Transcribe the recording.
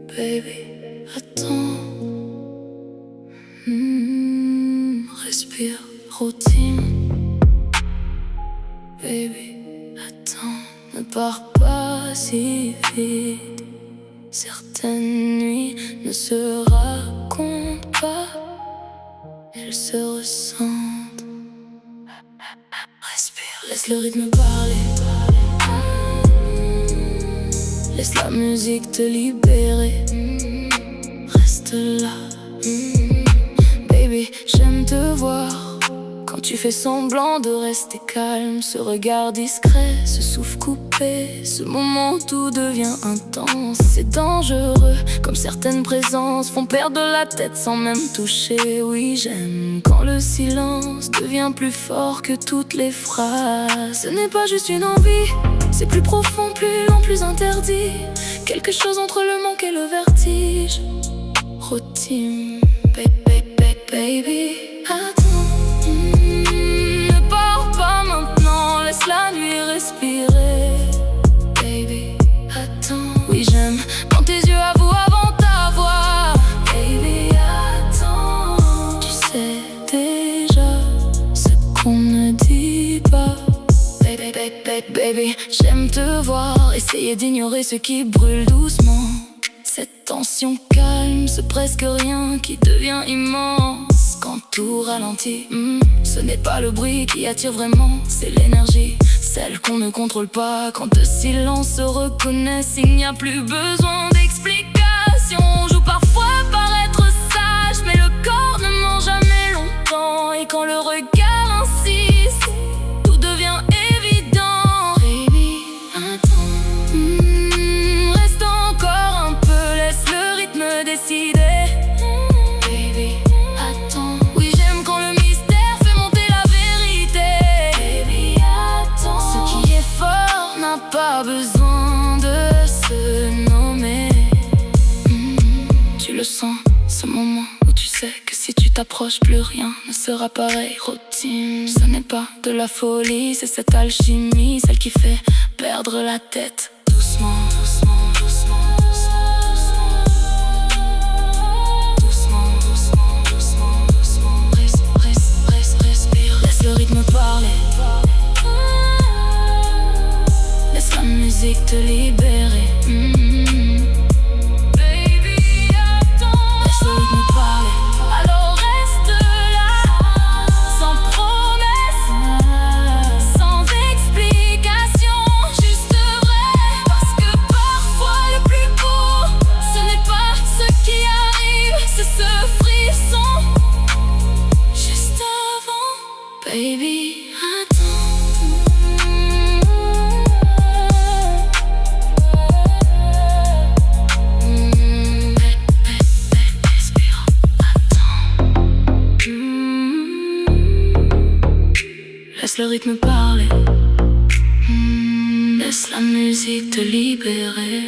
Baby, attends. Respire, routine. Baby, attends. Ne pars pas si vite. Certaines nuits ne se racontent pas, elles se ressentent. Respire, laisse le rythme parler. Laisse la musique te libérer. Reste là. Baby, j'aime te voir quand tu fais semblant de rester calme. Ce regard discret, ce souffle coupé, ce moment où tout devient intense. C'est dangereux, comme certaines présences font perdre la tête sans même toucher. Oui, j'aime quand le silence devient plus fort que toutes les phrases. Ce n'est pas juste une envie, c'est plus profond, plus lent, plus interdit. Quelque chose entre le manque et le vertige. Routine, baby, attends. Ne pars pas maintenant, laisse la nuit respirer. Baby, attends. Oui, j'aime quand tes yeux avouent avant ta voix. Baby, attends. Tu sais déjà ce qu'on ne dit pas. Baby, j'aime te voir essayer d'ignorer ce qui brûle doucement. Cette tension calme, ce presque rien qui devient immense. Quand tout ralentit, ce n'est pas le bruit qui attire vraiment, c'est l'énergie, celle qu'on ne contrôle pas. Quand deux silences se reconnaissent, il n'y a plus besoin d'explication. On joue parfois par être sage, mais le corps ne ment jamais longtemps. Et quand le regard insiste, tout devient évident. Baby, attends. Reste encore un peu, laisse le rythme décider. Baby, attends. Oui, j'aime quand le mystère fait monter la vérité. Baby, attends. Ce qui est fort n'a pas besoin de se nommer. Tu le sens, ce moment où tu sais que si tu t'approches, plus rien ne sera pareil. Routine, ce n'est pas de la folie, c'est cette alchimie, celle qui fait perdre la tête. Doucement, doucement, doucement, doucement, doucement, doucement, doucement. Respire, laisse le rythme parler. Laisse la musique te libérer. Baby, attends. Laisse le rythme parler. Alors reste là, sans promesse, sans explication, juste vrai. Parce que parfois le plus beau, ce n'est pas ce qui arrive, c'est ce frisson juste avant. Baby, attends. Respire, attends. Laisse le rythme parler. Laisse la musique te libérer.